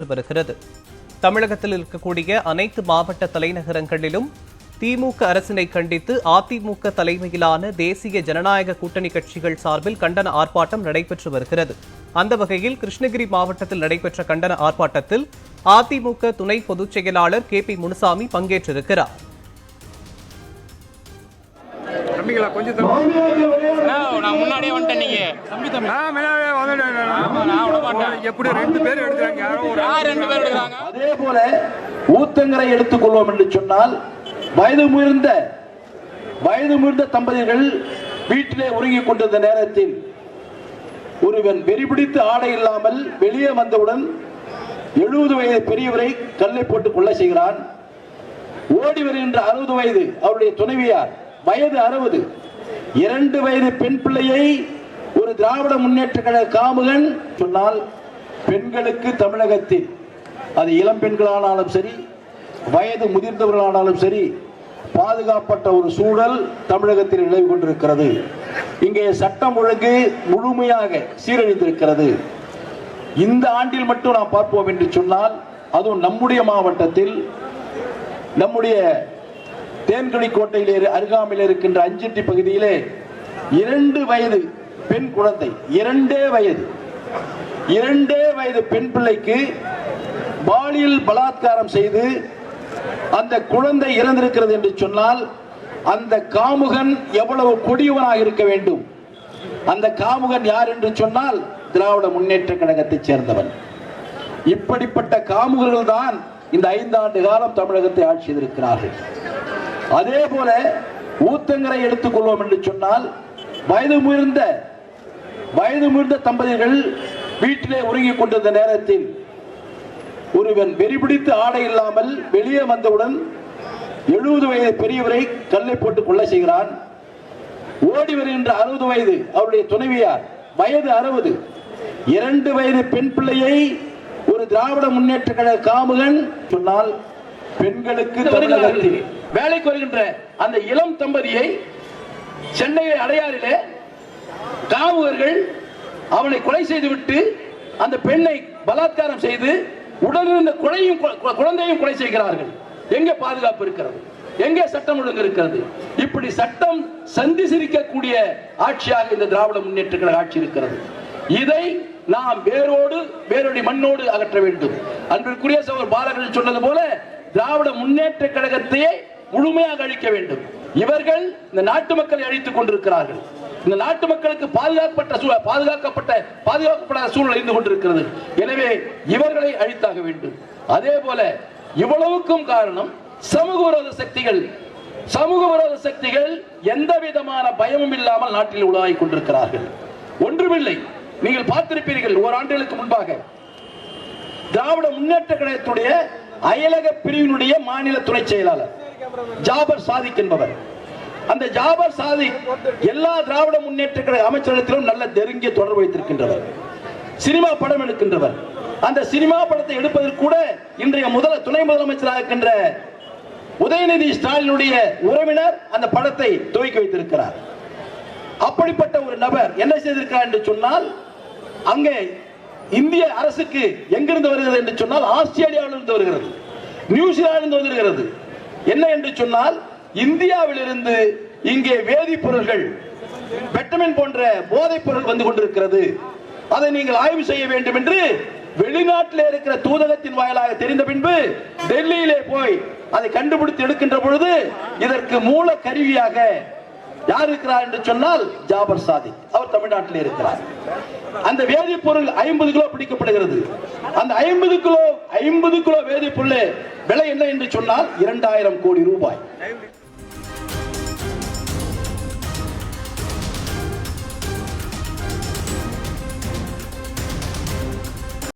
வருகிறது. தமிழகத்தில் இருக்கக்கூடிய அனைத்து மாவட்ட தலைநகரங்களிலும் திமுக அரசினை கண்டித்து அதிமுக தலைமையிலான தேசிய ஜனநாயக கூட்டணி கட்சிகள் சார்பில் கண்டன ஆர்ப்பாட்டம் நடைபெற்று வருகிறது. அந்த வகையில் கிருஷ்ணகிரி மாவட்டத்தில் நடைபெற்ற கண்டன ஆர்ப்பாட்டத்தில் அதிமுக துணை பொதுச் செயலாளர் KP முனுசாமி பங்கேற்றிருக்கிறார். முன்னாடியே வந்துட்டேன். நீங்க எப்படி ரெண்டு பேர் எடுக்கிறாங்க? அதே போல ஊத்தங்கரை எடுத்துக்கொள்வோம் என்று சொன்னால் வயது முதிர்ந்த தம்பதிகள் வீட்டிலே உறங்கிக் கொண்டிருந்த நேரத்தில் ஒருவன் வெறிபிடித்து ஆடை இல்லாமல் வெளியே வந்தவுடன் 70 வயது பெரியவரை கல்லை போட்டு கொலை செய்கிறான். ஓடி வருகின்ற 60 வயது அவருடைய துணைவியார் வயது 60 2 வயது பெண் பிள்ளையை ஒரு திராவிட முன்னேற்ற கழக காமுகன் சொன்னால் பெண்களுக்கு தமிழகத்தில் அது இளம் பெண்களானாலும் சரி வயது முதிர்ந்தவர்களானாலும் சரி பாதுகாப்பட்ட ஒரு சூழல் தமிழகத்தில் நிலவி கொண்டிருக்கிறது. இங்கே சட்டம் ஒழுங்கு முழுமையாக சீரழிந்திருக்கிறது. இந்த ஆண்டில் மட்டும் நாம் பார்ப்போம் என்று சொன்னால் அதுவும் நம்முடைய மாவட்டத்தில் நம்முடைய தேன்கனி கோட்டையில் அருகாமையில் இருக்கின்ற அஞ்சிட்டி பகுதியிலே 2 வயது பெண் குழந்தை 2 வயது பெண் பிள்ளைக்கு பாலியல் பலாத்காரம் செய்து அந்த குழந்தை இறந்திருக்கிறது என்று சொன்னால் அந்த காமுகன் எவ்வளவு கொடியவனாக இருக்க வேண்டும்? அந்த காமுகன் யார் என்று சொன்னால் திராவிட முன்னேற்ற கழகத்தைச் சேர்ந்தவன். இப்படிப்பட்ட காமுகர்கள் தான் இந்த 5 ஆண்டு காலம் தமிழகத்தை ஆட்சி செய்திருக்கிறார்கள். அதே போல ஊத்தங்கரை எடுத்துக்கொள்வோம் என்று சொன்னால் வயது முதிர்ந்த தம்பதிகள் வீட்டிலே உறங்கிக் கொண்டிருந்த நேரத்தில் ஒருவன் வெறிபிடித்து ஆடை இல்லாமல் வெளியே வந்தவுடன் 70 வயது பெரியவரை கல்லை போட்டு கொலை செய்கிறான். ஓடி வருகின்ற 60 வயது அவருடைய துணைவியார் வயது 60 2 வயது பெண் பிள்ளையை ஒரு திராவிட முன்னேற்ற கழக காமுகன் சொன்னால் பெண்களுக்கு தமிழகத்தில் வேலைக்கு வருகின்ற அந்த இளம் தம்பதியை சென்னை அடையாறிலே காமுகர்கள் அவனை கொலை செய்துவிட்டு அந்த பெண்ணை பலாத்காரம் செய்து உடனிருந்த குழந்தையும் கொலை செய்கிறார்கள். எங்கே பாதுகாப்பு இருக்கிறது? எங்கே சட்டம் ஒழுங்கு இருக்கிறது? இப்படி சட்டம் சந்தி சிரிக்கக்கூடிய ஆட்சியாக இந்த திராவிட முன்னேற்ற கழக ஆட்சி இருக்கிறது. இதை நாம் வேரோடி மண்ணோடு அகற்ற வேண்டும். அன்பிற்குரிய சகோதரர் பாலகன் சொன்னது போல திராவிட முன்னேற்ற கழகத்தையே முழுமையாக அழிக்க வேண்டும். இவர்கள் இந்த நாட்டு மக்களை அழித்துக் கொண்டிருக்கிறார்கள். இந்த நாட்டு மக்களுக்கு பாதுகாக்கப்பட்ட சூழல் இருந்து கொண்டிருக்கிறது. எனவே இவர்களை அழித்தாக வேண்டும். அதே போல இவ்வளவுக்கும் காரணம் சமூக விரோத சக்திகள் எந்த விதமான பயமும் இல்லாமல் நாட்டில் உலாவிக் கொண்டிருக்கிறார்கள். ஒன்றுமில்லை, நீங்கள் பார்த்திருப்பீர்கள். ஓராண்டுகளுக்கு முன்பாக திராவிட முன்னேற்ற கழகத்துடைய அயலக பிரிவினுடைய மாநில துணை செயலாளர் ஜாபர் சாதிக் என்பவர், அந்த ஜாபர் சாதிக் எல்லா திராவிட முன்னேற்ற கழக அமைச்சரிடத்திலும் நல்ல நெருங்கிய தொடர்பு வைத்திருக்கின்றவர். சினிமா படம் எடுக்கின்றவர். அந்த சினிமா படத்தை எடுப்பதற்கு கூட இன்றைய துணை முதலமைச்சராக இருக்கின்ற உதயநிதி ஸ்டாலினுடைய உறவினர் அந்த படத்தை துவக்கி வைத்திருக்கிறார். அப்படிப்பட்ட ஒரு நபர் என்ன செய்திருக்கிறார் என்று சொன்னால், அங்கே இந்திய அரசுக்கு எங்கிருந்து வருகிறது என்று சொன்னால் ஆஸ்திரேலியாவிலிருந்து வருகிறது, நியூசிலாந்திலிருந்து வருகிறது. என்ன என்று சொன்னால் இந்தியாவிலிருந்து இங்கே வேதிப்பொருள்கள் பெட்டமின் போன்ற போதைப் பொருள் வந்து கொண்டிருக்கிறது. அதை நீங்கள் ஆய்வு செய்ய வேண்டும் என்று வெளிநாட்டில் இருக்கிற தூதகத்தின் வாயிலாக தெரிந்த பின்பு டெல்லியிலே போய் அதை கண்டுபிடித்து எடுக்கின்ற பொழுது இதற்கு மூல கருவியாக யார் இருக்கிறார் என்று சொன்னால் ஜாபர் சாதிக். அவர் தமிழ்நாட்டில் இருக்கிறார். அந்த வேதிப்பொருள் 50 கிலோ பிடிக்கப்படுகிறது. அந்த 50 கிலோ வேதிப்பொருள் விலை என்ன என்று சொன்னால் 2000 கோடி ரூபாய்.